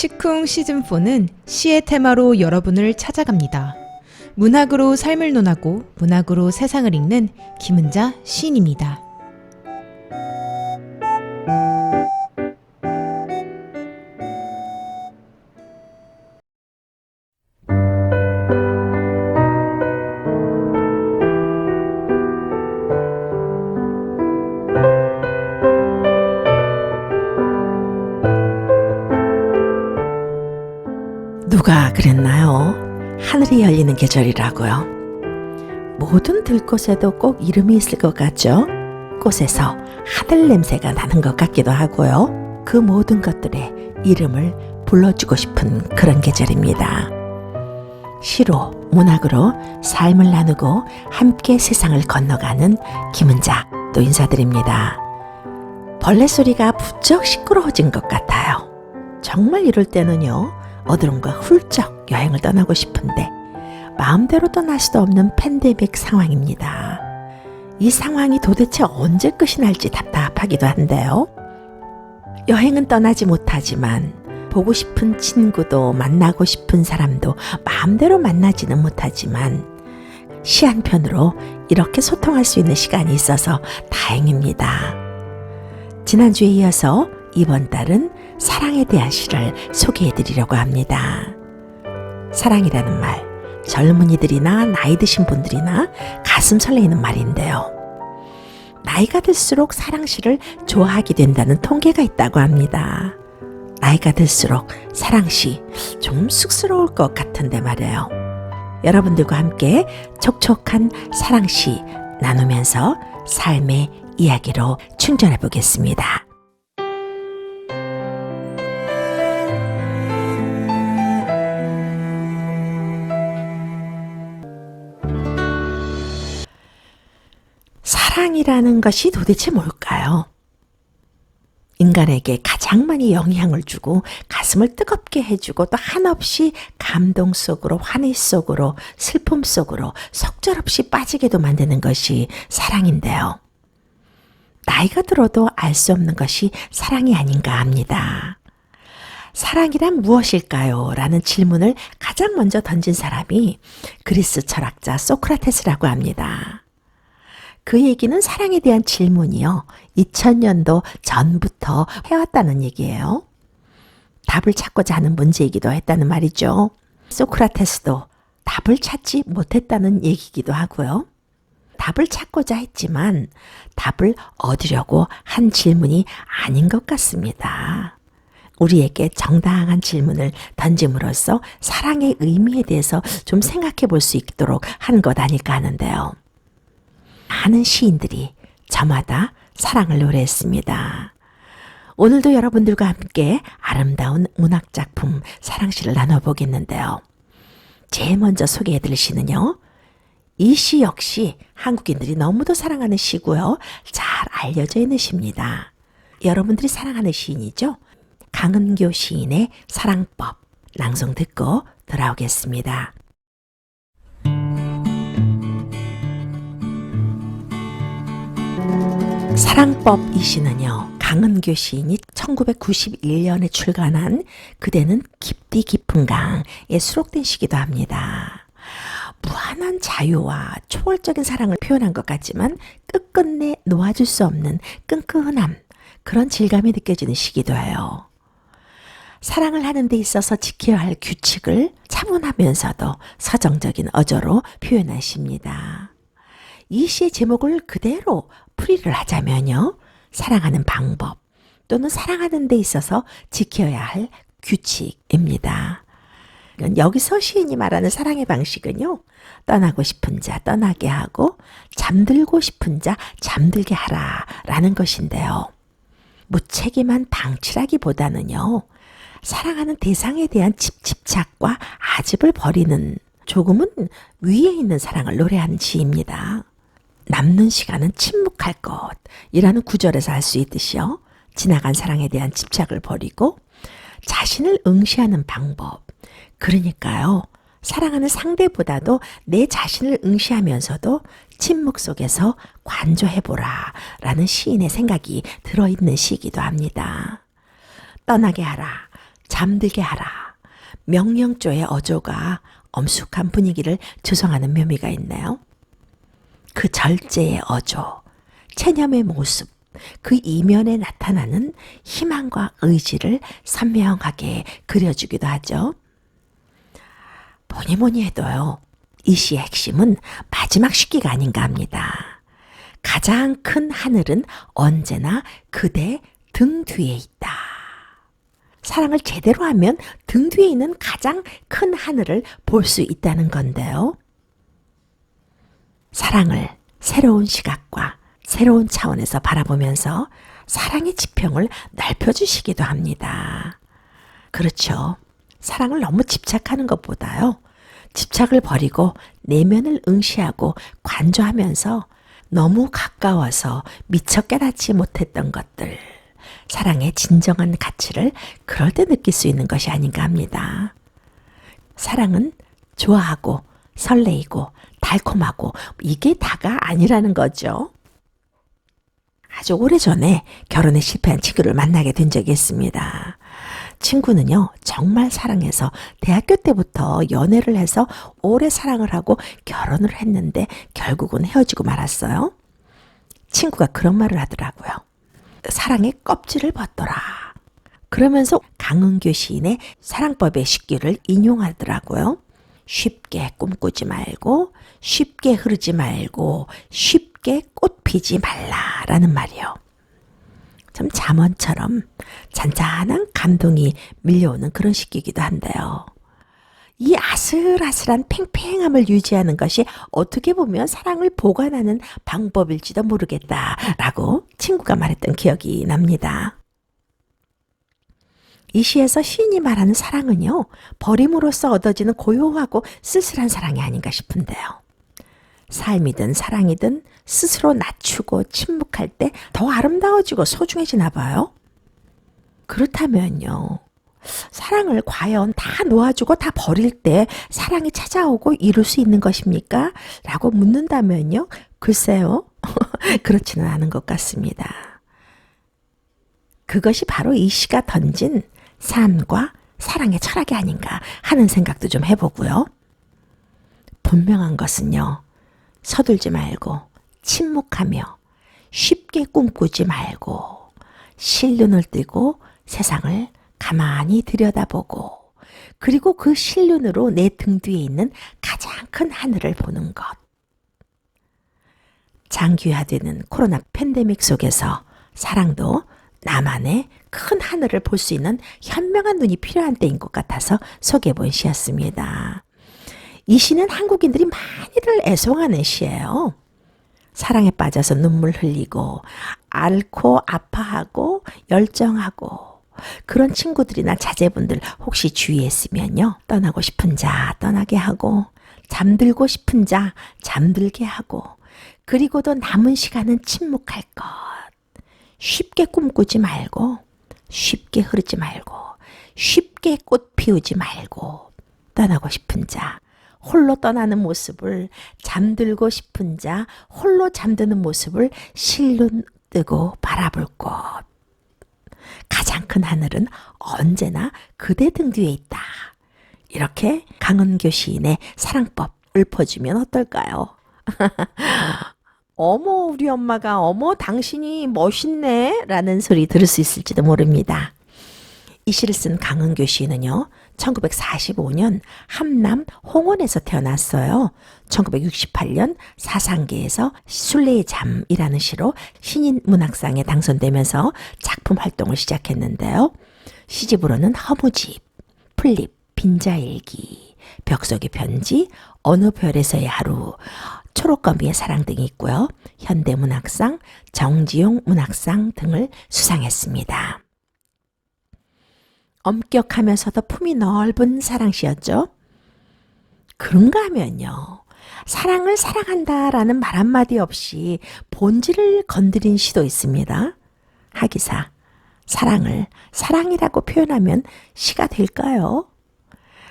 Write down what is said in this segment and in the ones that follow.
시쿵 시즌4는 시의 테마로 여러분을 찾아갑니다. 문학으로 삶을 논하고 문학으로 세상을 읽는 김은자 시인입니다. 누가 그랬나요? 하늘이 열리는 계절이라고요. 모든 들꽃에도 꼭 이름이 있을 것 같죠? 꽃에서 하늘 냄새가 나는 것 같기도 하고요. 그 모든 것들의 이름을 불러주고 싶은 그런 계절입니다. 시로, 문학으로 삶을 나누고 함께 세상을 건너가는 김은자 또 인사드립니다. 벌레 소리가 부쩍 시끄러워진 것 같아요. 정말 이럴 때는요, 어디론가 훌쩍 여행을 떠나고 싶은데 마음대로 떠날 수도 없는 팬데믹 상황입니다. 이 상황이 도대체 언제 끝이 날지 답답하기도 한데요. 여행은 떠나지 못하지만 보고 싶은 친구도 만나고 싶은 사람도 마음대로 만나지는 못하지만 시 한 편으로 이렇게 소통할 수 있는 시간이 있어서 다행입니다. 지난주에 이어서 이번 달은 사랑에 대한 시를 소개해드리려고 합니다. 사랑이라는 말, 젊은이들이나 나이 드신 분들이나 가슴 설레이는 말인데요. 나이가 들수록 사랑시를 좋아하게 된다는 통계가 있다고 합니다. 나이가 들수록 사랑시 좀 쑥스러울 것 같은데 말이에요. 여러분들과 함께 촉촉한 사랑시 나누면서 삶의 이야기로 충전해 보겠습니다. 사랑이라는 것이 도대체 뭘까요? 인간에게 가장 많이 영향을 주고 가슴을 뜨겁게 해주고 또 한없이 감동 속으로 환희 속으로 슬픔 속으로 속절없이 빠지게도 만드는 것이 사랑인데요. 나이가 들어도 알 수 없는 것이 사랑이 아닌가 합니다. 사랑이란 무엇일까요? 라는 질문을 가장 먼저 던진 사람이 그리스 철학자 소크라테스라고 합니다. 그 얘기는 사랑에 대한 질문이요. 2000년도 전부터 해왔다는 얘기예요. 답을 찾고자 하는 문제이기도 했다는 말이죠. 소크라테스도 답을 찾지 못했다는 얘기이기도 하고요. 답을 찾고자 했지만 답을 얻으려고 한 질문이 아닌 것 같습니다. 우리에게 정당한 질문을 던짐으로써 사랑의 의미에 대해서 좀 생각해 볼 수 있도록 한 것 아닐까 하는데요. 많은 시인들이 저마다 사랑을 노래했습니다. 오늘도 여러분들과 함께 아름다운 문학작품 사랑시를 나눠보겠는데요. 제일 먼저 소개해드릴 시는요. 이 시 역시 한국인들이 너무도 사랑하는 시고요. 잘 알려져 있는 시입니다. 여러분들이 사랑하는 시인이죠. 강은교 시인의 사랑법 낭송 듣고 돌아오겠습니다. 사랑법 이 시는요. 강은교 시인이 1991년에 출간한 그대는 깊디 깊은 강에 수록된 시기도 합니다. 무한한 자유와 초월적인 사랑을 표현한 것 같지만 끝끝내 놓아줄 수 없는 끈끈함, 그런 질감이 느껴지는 시기도 해요. 사랑을 하는 데 있어서 지켜야 할 규칙을 차분하면서도 서정적인 어조로 표현한 시입니다. 이 시의 제목을 그대로 풀이를 하자면요. 사랑하는 방법 또는 사랑하는 데 있어서 지켜야 할 규칙입니다. 여기서 시인이 말하는 사랑의 방식은요. 떠나고 싶은 자 떠나게 하고 잠들고 싶은 자 잠들게 하라 라는 것인데요. 무책임한 방치라기보다는요. 사랑하는 대상에 대한 집착과 아집을 버리는 조금은 위에 있는 사랑을 노래하는 시입니다. 남는 시간은 침묵할 것이라는 구절에서 알 수 있듯이요. 지나간 사랑에 대한 집착을 버리고 자신을 응시하는 방법. 그러니까요. 사랑하는 상대보다도 내 자신을 응시하면서도 침묵 속에서 관조해보라 라는 시인의 생각이 들어있는 시이기도 합니다. 떠나게 하라. 잠들게 하라. 명령조의 어조가 엄숙한 분위기를 조성하는 묘미가 있네요. 그 절제의 어조, 체념의 모습, 그 이면에 나타나는 희망과 의지를 선명하게 그려주기도 하죠. 뭐니 해도요, 이 시의 핵심은 마지막 시기가 아닌가 합니다. 가장 큰 하늘은 언제나 그대 등 뒤에 있다. 사랑을 제대로 하면 등 뒤에 있는 가장 큰 하늘을 볼 수 있다는 건데요. 사랑을 새로운 시각과 새로운 차원에서 바라보면서 사랑의 지평을 넓혀주시기도 합니다. 그렇죠. 사랑을 너무 집착하는 것보다요. 집착을 버리고 내면을 응시하고 관조하면서 너무 가까워서 미처 깨닫지 못했던 것들, 사랑의 진정한 가치를 그럴 때 느낄 수 있는 것이 아닌가 합니다. 사랑은 좋아하고 설레이고 달콤하고 이게 다가 아니라는 거죠. 아주 오래전에 결혼에 실패한 친구를 만나게 된 적이 있습니다. 친구는요, 정말 사랑해서 대학교 때부터 연애를 해서 오래 사랑을 하고 결혼을 했는데 결국은 헤어지고 말았어요. 친구가 그런 말을 하더라고요. 사랑의 껍질을 벗더라. 그러면서 강은교 시인의 사랑법의 식기를 인용하더라고요. 쉽게 꿈꾸지 말고, 쉽게 흐르지 말고, 쉽게 꽃 피지 말라라는 말이요. 참 잠언처럼 잔잔한 감동이 밀려오는 그런 시기이기도 한데요. 이 아슬아슬한 팽팽함을 유지하는 것이 어떻게 보면 사랑을 보관하는 방법일지도 모르겠다라고 친구가 말했던 기억이 납니다. 이 시에서 시인이 말하는 사랑은요, 버림으로써 얻어지는 고요하고 쓸쓸한 사랑이 아닌가 싶은데요. 삶이든 사랑이든 스스로 낮추고 침묵할 때 더 아름다워지고 소중해지나 봐요. 그렇다면요, 사랑을 과연 다 놓아주고 다 버릴 때 사랑이 찾아오고 이룰 수 있는 것입니까? 라고 묻는다면요, 글쎄요, 그렇지는 않은 것 같습니다. 그것이 바로 이 시가 던진 삶과 사랑의 철학이 아닌가 하는 생각도 좀 해보고요. 분명한 것은요, 서둘지 말고 침묵하며 쉽게 꿈꾸지 말고 실눈을 뜨고 세상을 가만히 들여다보고 그리고 그 실눈으로 내 등 뒤에 있는 가장 큰 하늘을 보는 것. 장기화되는 코로나 팬데믹 속에서 사랑도 나만의 큰 하늘을 볼 수 있는 현명한 눈이 필요한 때인 것 같아서 소개해본 시였습니다. 이 시는 한국인들이 많이들 애송하는 시예요. 사랑에 빠져서 눈물 흘리고 앓고 아파하고 열정하고 그런 친구들이나 자제분들 혹시 주위에 있으면요, 떠나고 싶은 자 떠나게 하고 잠들고 싶은 자 잠들게 하고 그리고도 남은 시간은 침묵할 것. 쉽게 꿈꾸지 말고 쉽게 흐르지 말고 쉽게 꽃 피우지 말고 떠나고 싶은 자 홀로 떠나는 모습을, 잠들고 싶은 자 홀로 잠드는 모습을 실눈 뜨고 바라볼 것. 가장 큰 하늘은 언제나 그대 등 뒤에 있다. 이렇게 강은교 시인의 사랑법 읊어주면 어떨까요? 어머, 우리 엄마가 어머, 당신이 멋있네 라는 소리 들을 수 있을지도 모릅니다. 이 시를 쓴 강은교 시인은요, 1945년 함남 홍원에서 태어났어요. 1968년 사상계에서 순례의 잠이라는 시로 신인문학상에 당선되면서 작품 활동을 시작했는데요. 시집으로는 허무집, 풀립, 빈자일기, 벽속의 편지, 어느 별에서의 하루, 초록거미의 사랑 등이 있고요. 현대문학상, 정지용 문학상 등을 수상했습니다. 엄격하면서도 품이 넓은 사랑시였죠. 그런가 하면요, 사랑을 사랑한다라는 말 한마디 없이 본질을 건드린 시도 있습니다. 하기사, 사랑을 사랑이라고 표현하면 시가 될까요?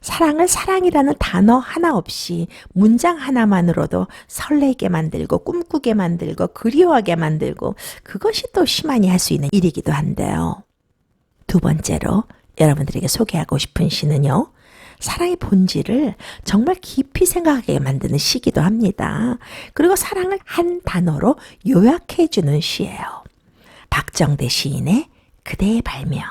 사랑을 사랑이라는 단어 하나 없이 문장 하나만으로도 설레게 만들고 꿈꾸게 만들고 그리워하게 만들고 그것이 또 시만이 할 수 있는 일이기도 한데요. 두 번째로 여러분들에게 소개하고 싶은 시는요. 사랑의 본질을 정말 깊이 생각하게 만드는 시기도 합니다. 그리고 사랑을 한 단어로 요약해 주는 시예요. 박정대 시인의 그대의 발명.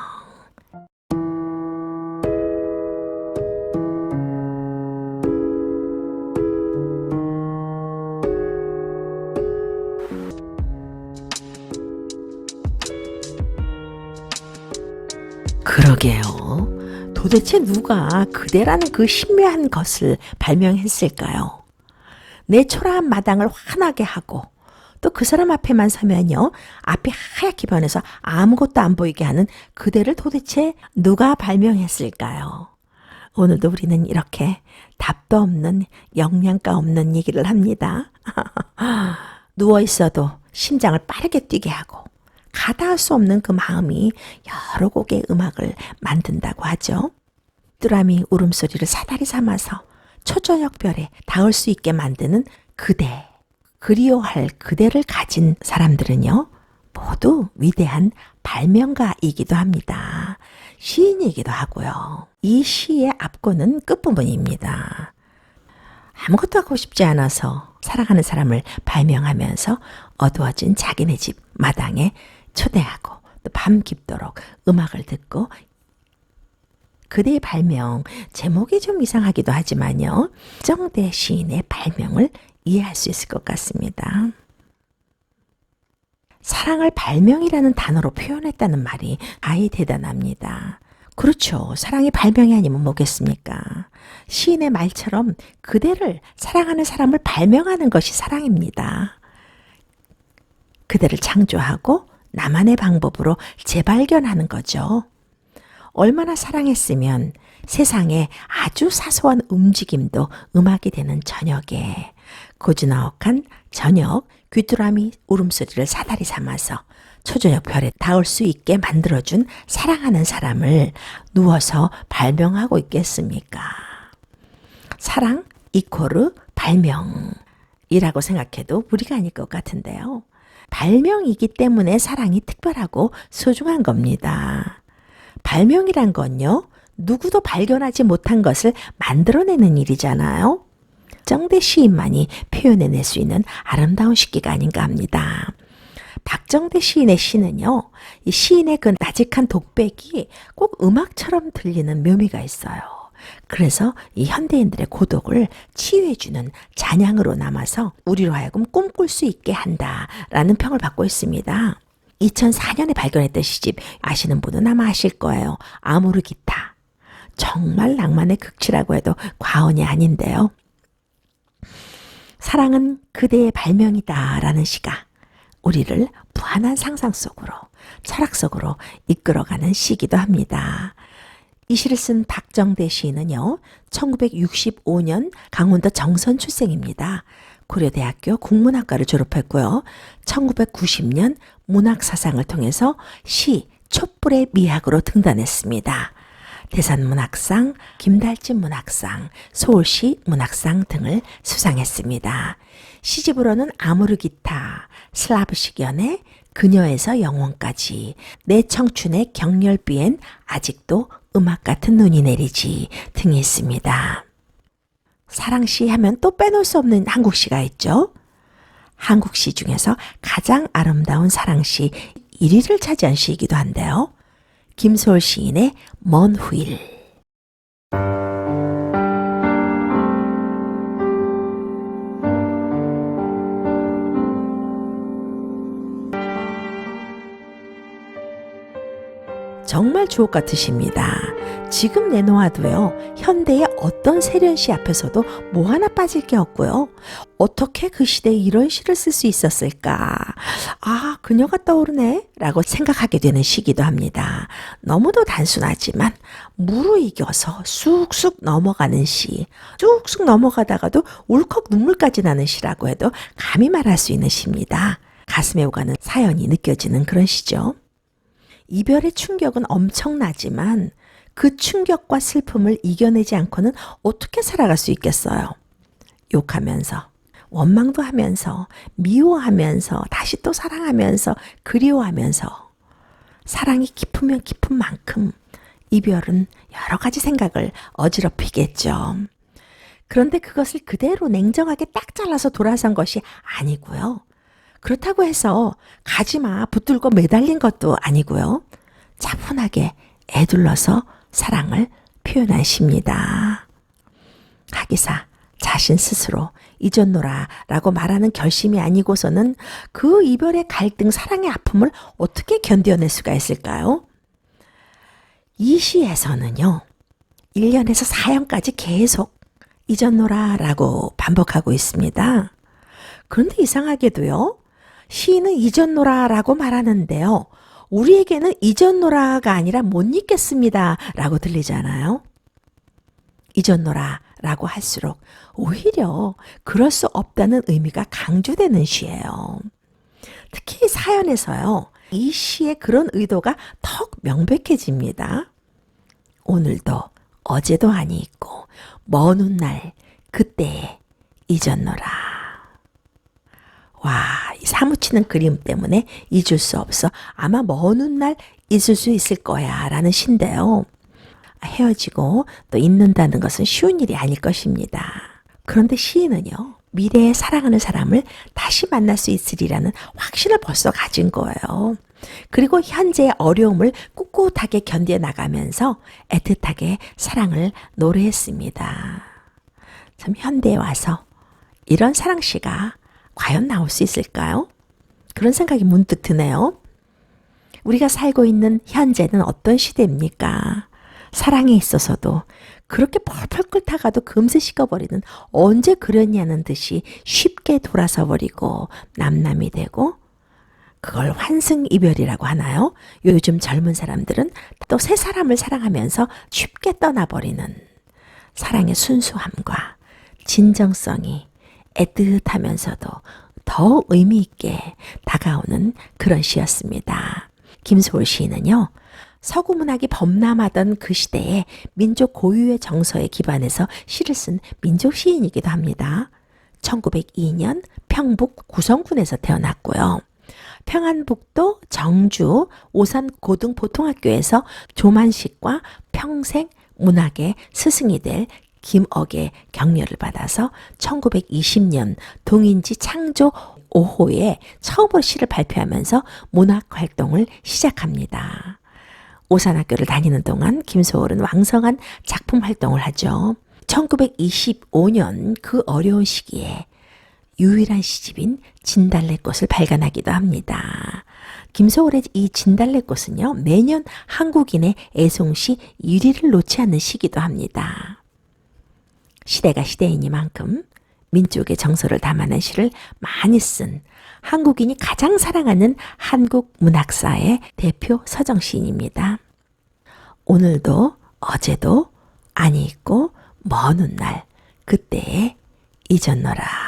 그러게요. 도대체 누가 그대라는 그 신묘한 것을 발명했을까요? 내 초라한 마당을 환하게 하고 또 그 사람 앞에만 서면요. 앞이 하얗게 변해서 아무것도 안 보이게 하는 그대를 도대체 누가 발명했을까요? 오늘도 우리는 이렇게 답도 없는 영양가 없는 얘기를 합니다. 누워 있어도 심장을 빠르게 뛰게 하고 가다할 수 없는 그 마음이 여러 곡의 음악을 만든다고 하죠. 뚜라미 울음소리를 사다리 삼아서 초저녁 별에 닿을 수 있게 만드는 그대, 그리워할 그대를 가진 사람들은요, 모두 위대한 발명가이기도 합니다. 시인이기도 하고요. 이 시의 앞권은 끝부분입니다. 아무것도 하고 싶지 않아서 사랑하는 사람을 발명하면서 어두워진 자기네 집 마당에 초대하고 또 밤 깊도록 음악을 듣고 그대의 발명, 제목이 좀 이상하기도 하지만요. 정대 시인의 발명을 이해할 수 있을 것 같습니다. 사랑을 발명이라는 단어로 표현했다는 말이 아이 대단합니다. 그렇죠. 사랑이 발명이 아니면 뭐겠습니까? 시인의 말처럼 그대를 사랑하는 사람을 발명하는 것이 사랑입니다. 그대를 창조하고 나만의 방법으로 재발견하는 거죠. 얼마나 사랑했으면 세상에 아주 사소한 움직임도 음악이 되는 저녁에 고즈넉한 저녁 귀뚜라미 울음소리를 사다리 삼아서 초저녁 별에 닿을 수 있게 만들어준 사랑하는 사람을 누워서 발명하고 있겠습니까? 사랑 이코르 발명이라고 생각해도 무리가 아닐 것 같은데요. 발명이기 때문에 사랑이 특별하고 소중한 겁니다. 발명이란 건요, 누구도 발견하지 못한 것을 만들어내는 일이잖아요. 정대 시인만이 표현해낼 수 있는 아름다운 시기가 아닌가 합니다. 박정대 시인의 시는요, 이 시인의 그 나직한 독백이 꼭 음악처럼 들리는 묘미가 있어요. 그래서 이 현대인들의 고독을 치유해주는 잔향으로 남아서 우리로 하여금 꿈꿀 수 있게 한다라는 평을 받고 있습니다. 2004년에 발견했던 시집 아시는 분은 아마 아실 거예요. 아모르 기타. 정말 낭만의 극치라고 해도 과언이 아닌데요. 사랑은 그대의 발명이다 라는 시가 우리를 무한한 상상 속으로, 철학 속으로 이끌어가는 시기도 합니다. 이 시를 쓴 박정대 시인은요, 1965년 강원도 정선 출생입니다. 고려대학교 국문학과를 졸업했고요. 1990년 문학사상을 통해서 시 촛불의 미학으로 등단했습니다. 대산문학상, 김달진 문학상, 서울시 문학상 등을 수상했습니다. 시집으로는 아모르 기타, 슬라브식 연애, 그녀에서 영원까지, 내 청춘의 격렬비엔 아직도 음악 같은 눈이 내리지 등이 있습니다. 사랑시 하면 또 빼놓을 수 없는 한국시가 있죠. 한국시 중에서 가장 아름다운 사랑시 1위를 차지한 시이기도 한데요. 김소월 시인의 먼 후일. 정말 주옥 같으십니다. 지금 내놓아도요, 현대의 어떤 세련시 앞에서도 뭐 하나 빠질 게 없고요. 어떻게 그 시대에 이런 시를 쓸 수 있었을까? 아, 그녀가 떠오르네? 라고 생각하게 되는 시기도 합니다. 너무도 단순하지만 무르익어서 쑥쑥 넘어가는 시, 쑥쑥 넘어가다가도 울컥 눈물까지 나는 시라고 해도 감히 말할 수 있는 시입니다. 가슴에 오가는 사연이 느껴지는 그런 시죠. 이별의 충격은 엄청나지만 그 충격과 슬픔을 이겨내지 않고는 어떻게 살아갈 수 있겠어요? 욕하면서, 원망도 하면서, 미워하면서, 다시 또 사랑하면서, 그리워하면서, 사랑이 깊으면 깊은 만큼 이별은 여러 가지 생각을 어지럽히겠죠. 그런데 그것을 그대로 냉정하게 딱 잘라서 돌아선 것이 아니고요. 그렇다고 해서 가지마 붙들고 매달린 것도 아니고요. 차분하게 애둘러서 사랑을 표현한 시입니다. 하기사 자신 스스로 잊었노라 라고 말하는 결심이 아니고서는 그 이별의 갈등, 사랑의 아픔을 어떻게 견뎌낼 수가 있을까요? 이 시에서는요, 1년에서 4년까지 계속 잊었노라 라고 반복하고 있습니다. 그런데 이상하게도요, 시인은 잊었노라 라고 말하는데요, 우리에게는 잊었노라가 아니라 못 잊겠습니다 라고 들리잖아요. 잊었노라 라고 할수록 오히려 그럴 수 없다는 의미가 강조되는 시예요. 특히 사연에서요, 이 시의 그런 의도가 더욱 명백해집니다. 오늘도 어제도 아니 있고 먼 훗날 그때에 잊었노라. 와, 이 사무치는 그림 때문에 잊을 수 없어. 아마 먼 훗날 잊을 수 있을 거야 라는 시인데요. 헤어지고 또 잊는다는 것은 쉬운 일이 아닐 것입니다. 그런데 시인은요, 미래에 사랑하는 사람을 다시 만날 수 있으리라는 확신을 벌써 가진 거예요. 그리고 현재의 어려움을 꿋꿋하게 견뎌나가면서 애틋하게 사랑을 노래했습니다. 참 현대에 와서 이런 사랑시가 과연 나올 수 있을까요? 그런 생각이 문득 드네요. 우리가 살고 있는 현재는 어떤 시대입니까? 사랑에 있어서도 그렇게 펄펄 끓다가도 금세 식어버리는, 언제 그랬냐는 듯이 쉽게 돌아서 버리고 남남이 되고, 그걸 환승 이별이라고 하나요? 요즘 젊은 사람들은 또 새 사람을 사랑하면서 쉽게 떠나버리는, 사랑의 순수함과 진정성이 애틋하면서도 더 의미 있게 다가오는 그런 시였습니다. 김소월 시인은요, 서구 문학이 범람하던 그 시대에 민족 고유의 정서에 기반해서 시를 쓴 민족 시인이기도 합니다. 1902년 평북 구성군에서 태어났고요. 평안북도 정주 오산 고등보통학교에서 조만식과 평생 문학의 스승이 될 김억의 격려를 받아서 1920년 동인지 창조 5호에 처음으로 시를 발표하면서 문학 활동을 시작합니다. 오산학교를 다니는 동안 김소월은 왕성한 작품 활동을 하죠. 1925년 그 어려운 시기에 유일한 시집인 진달래꽃을 발간하기도 합니다. 김소월의 이 진달래꽃은요, 매년 한국인의 애송시 1위를 놓지 않는 시기도 합니다. 시대가 시대이니만큼 민족의 정서를 담아낸 시를 많이 쓴 한국인이 가장 사랑하는 한국 문학사의 대표 서정시인입니다. 오늘도 어제도 아니 있고 먼 훗날 그때에 잊었노라.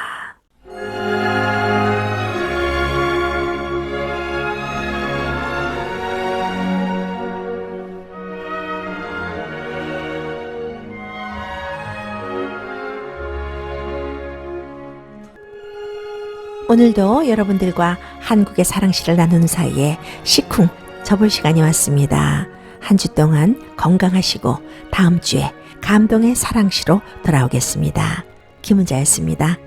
오늘도 여러분들과 한국의 사랑시를 나누는 사이에 시쿵 접을 시간이 왔습니다. 한 주 동안 건강하시고 다음 주에 감동의 사랑시로 돌아오겠습니다. 김은자였습니다.